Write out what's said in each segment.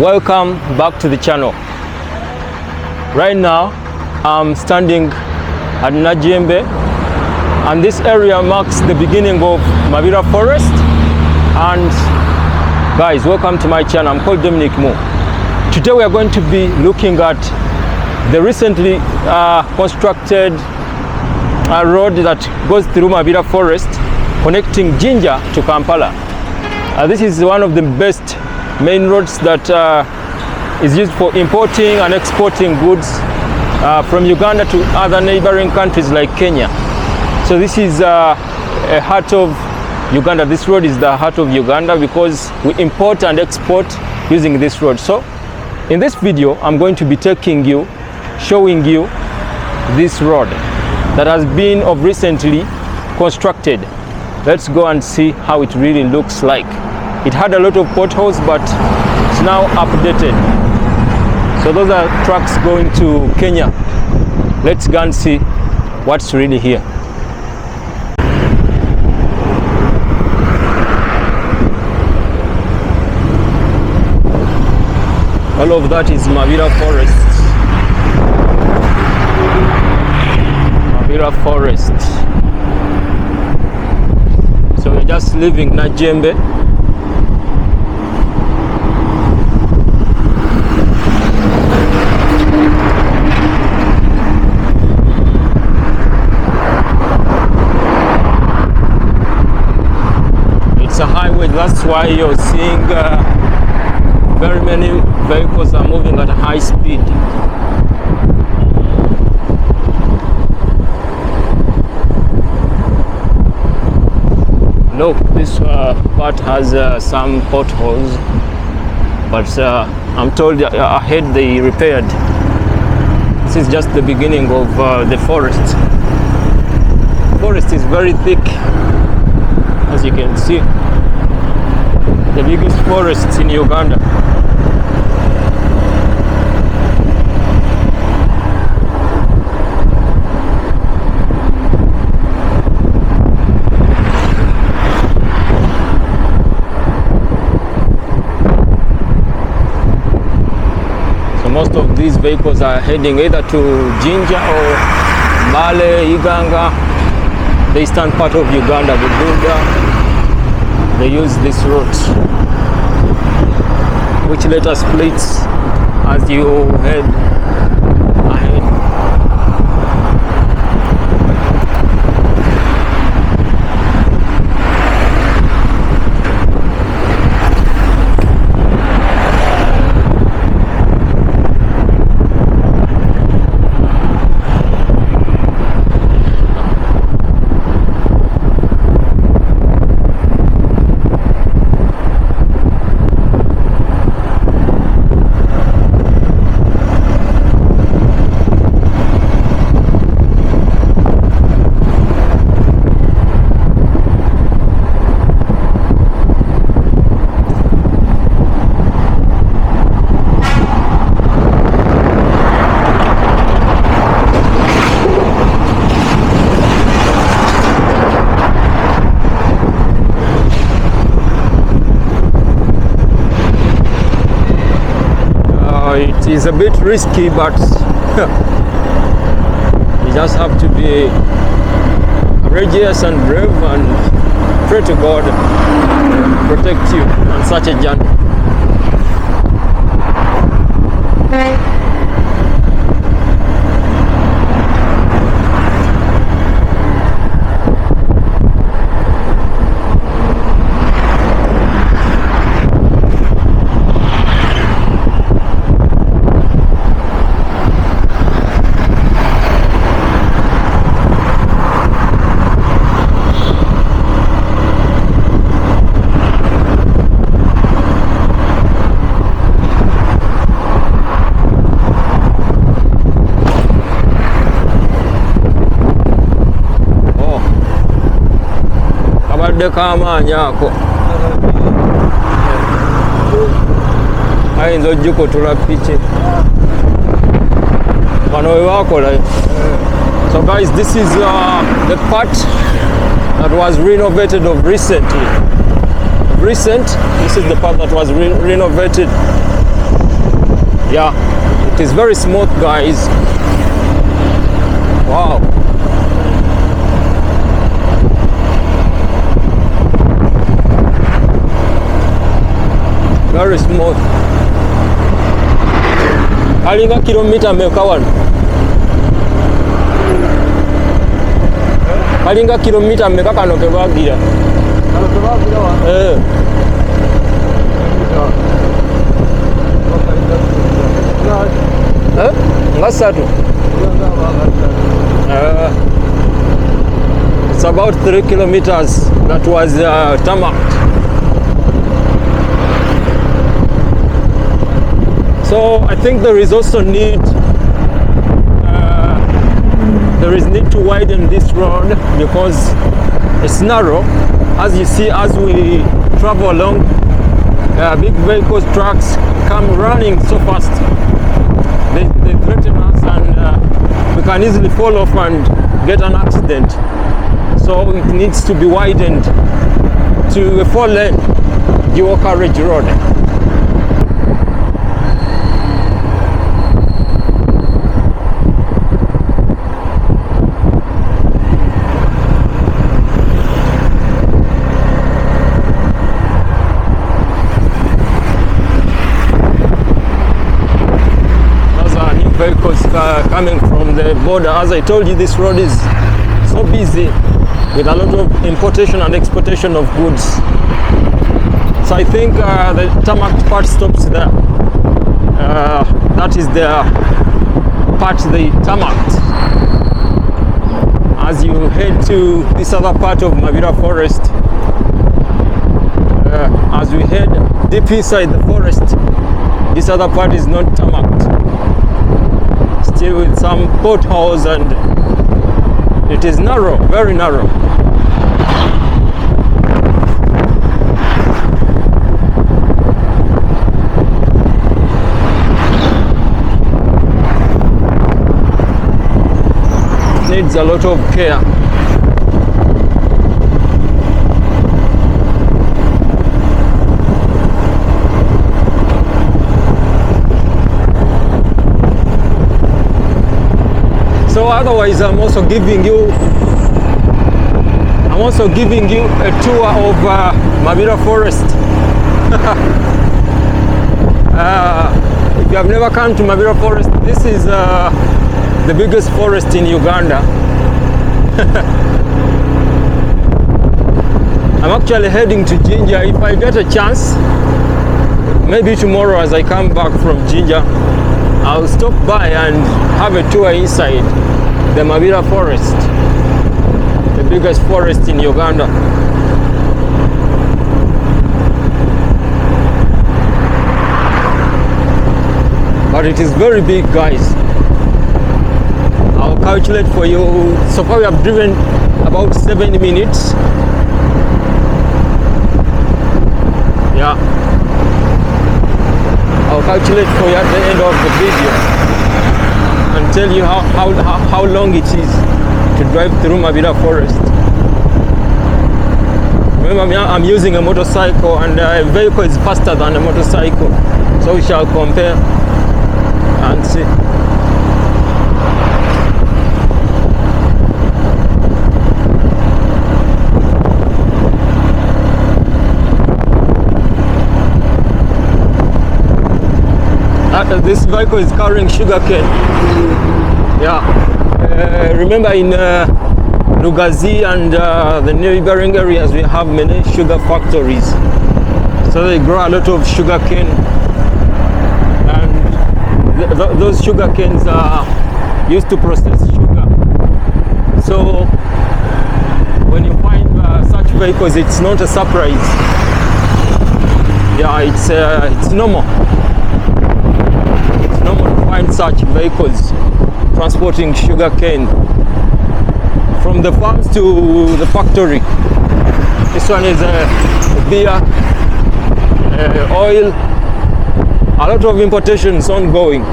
Welcome back to the channel. Right now I'm standing at Najembe, and this area marks the beginning of Mabira forest. And guys, welcome to my channel. I'm called Dominic Mo. Today we are going to be looking at the recently constructed road that goes through Mabira forest connecting Jinja to Kampala. This is one of the best main roads that is used for importing and exporting goods from Uganda to other neighboring countries like Kenya. So this is a heart of Uganda. This road is the heart of Uganda because we import and export using this road. So in this video I'm going to be showing you this road that has been of recently constructed. Let's go and see how it really looks like. It had a lot of potholes, but it's now updated. So those are trucks going to Kenya. Let's go and see what's really here. All of that is Mabira forest. Mabira forest. So we're just leaving Najembe. It's a highway, that's why you're seeing very many vehicles are moving at a high speed. Look, this part has some potholes, but I'm told ahead they repaired. This is just the beginning of the forest. The forest is very thick, as you can see. The biggest forests in Uganda. Most of these vehicles are heading either to Jinja or Male, Iganga, the eastern part of Uganda, Bugunda. They use this route, which later splits as you head ahead. It is a bit risky, but you just have to be courageous and brave and pray to God to protect you on such a journey. Kamaanyi ako ayinza ojjukutula piki bano we bakola. So guys, this is the part that was renovated of recently. This is the part that was renovated Yeah, it is very smooth, guys. Wow. Very smooth. Alinga kilomita meka wano? Alinga kilomita meka kano kebagira? Kano kebagira wano? Nga satu? It's about 3 kilometers that was tarmacked. So I think there is also need to widen this road because it's narrow. As you see, as we travel along, big vehicles, trucks come running so fast. They threaten us, and we can easily fall off and get an accident. So it needs to be widened to a 4-lane dual carriage road. Vehicles coming from the border. As I told you, this road is so busy with a lot of importation and exportation of goods. So I think the tarmac part stops there. That is the part they tarmacked. As you head to this other part of Mabira forest, as we head deep inside the forest, this other part is not tarmacked. Still with some potholes, and it is narrow, very narrow. It needs a lot of care. So otherwise, I'm also giving you a tour of Mabira forest. If you have never come to Mabira forest, this is the biggest forest in Uganda. I'm actually heading to Jinja. If I get a chance, maybe tomorrow as I come back from Jinja, I'll stop by and have a tour inside the Mabira forest, the biggest forest in Uganda. But it is very big, guys. I'll calculate for you. So far we have driven about 7 minutes. Yeah. I'll calculate for you at the end of the video and tell you how long it is to drive through Mabira forest. Remember, I'm using a motorcycle, and a vehicle is faster than a motorcycle. So we shall compare and see. This vehicle is carrying sugarcane. Yeah. Remember, in Lugazi and the neighboring areas, we have many sugar factories. So they grow a lot of sugarcane, and those sugar canes are used to process sugar. So when you find such vehicles, it's not a surprise. Yeah, it's normal. Find such vehicles transporting sugar cane from the farms to the factory. This one is beer, oil, a lot of importations ongoing.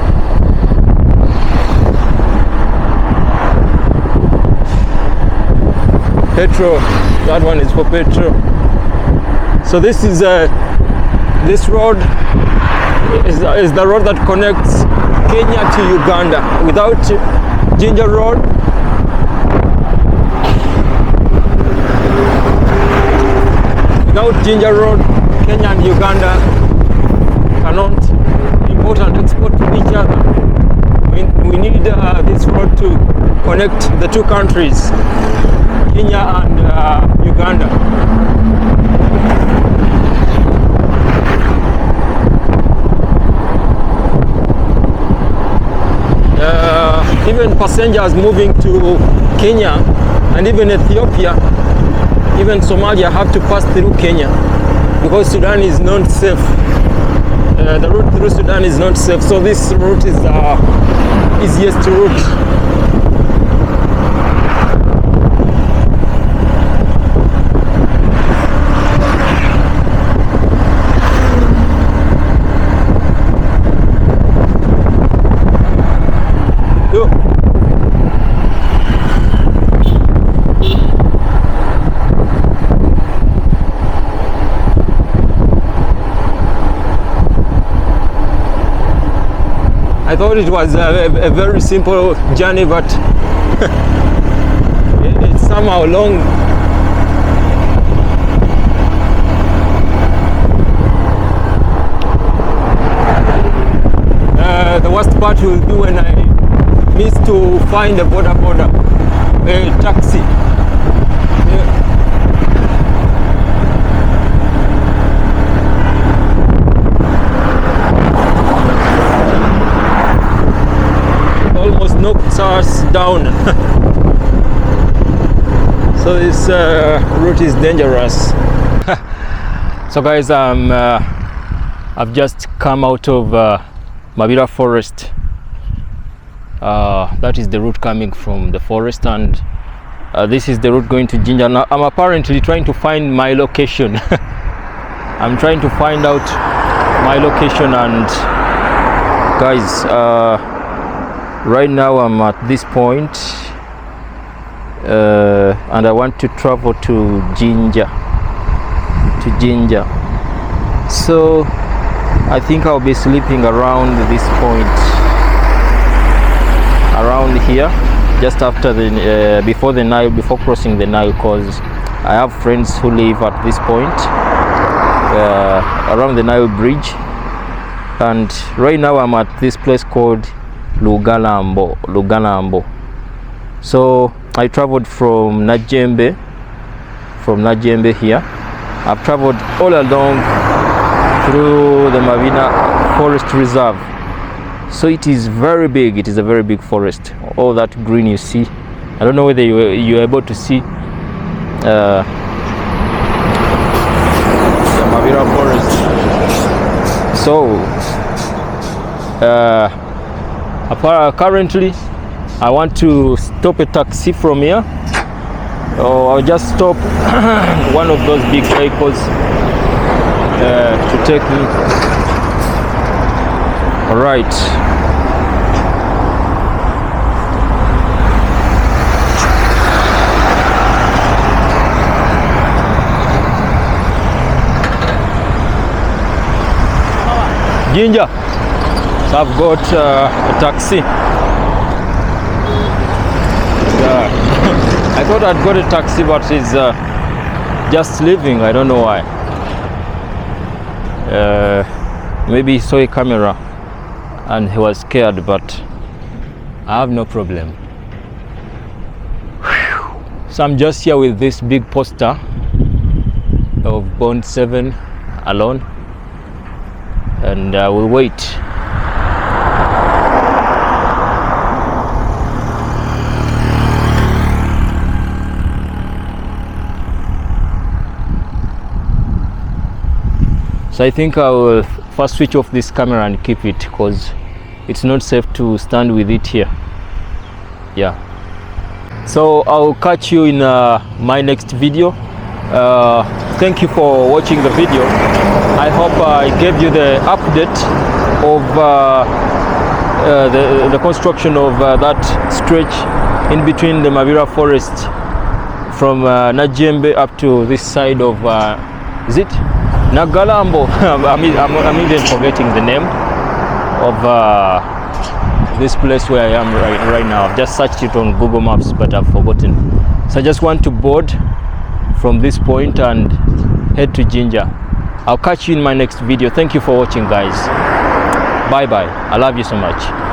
Petrol, that one is for petrol. So this is this road is the road that connects Kenya to Uganda. Without Jinja Road, Kenya and Uganda cannot import and export to each other. We need this road to connect the two countries, Kenya and Uganda. Even passengers moving to Kenya and even Ethiopia, even Somalia, have to pass through Kenya because Sudan is not safe. The route through Sudan is not safe, so this route is the easiest route. I thought it was a very simple journey, but it's somehow long. The worst part will be when I miss to find a border taxi. Yeah. Almost knocks us down. So this route is dangerous. So guys, I've just come out of Mabira forest. That is the route coming from the forest, and this is the route going to Jinja. Now I'm apparently trying to find my location. I'm trying to find out my location, and guys, right now I'm at this point, and I want to travel to Jinja. So I think I'll be sleeping around this point, around here, just after the before crossing the Nile, because I have friends who live at this point, around the Nile bridge. And right now I'm at this place called Lugalambo. So I traveled from Najembe here. I've traveled all along through the Mabira Forest Reserve. So it is very big. It is a very big forest. All that green you see. I don't know whether you're able to see the Mabira Forest. So currently I want to stop a taxi from here, or I'll just stop one of those big vehicles to take me. All right. Jinja. So I've got a taxi. I thought I'd got a taxi, but it's just leaving. I don't know why. Maybe he saw a camera and he was scared, but I have no problem. So I'm just here with this big poster of Bond 7 alone, and I will wait. So I think I will first switch off this camera and keep it, because it's not safe to stand with it here. Yeah. So I'll catch you in my next video. Thank you for watching the video. I hope I gave you the update of the construction of that stretch in between the Mabira forest from Najembe up to this side of is it Nagalambo. I'm even forgetting the name of this place where I am right now. I've just searched it on Google Maps, but I've forgotten. So I just want to board from this point and head to Jinja. I'll catch you in my next video. Thank you for watching, guys. Bye bye. I love you so much.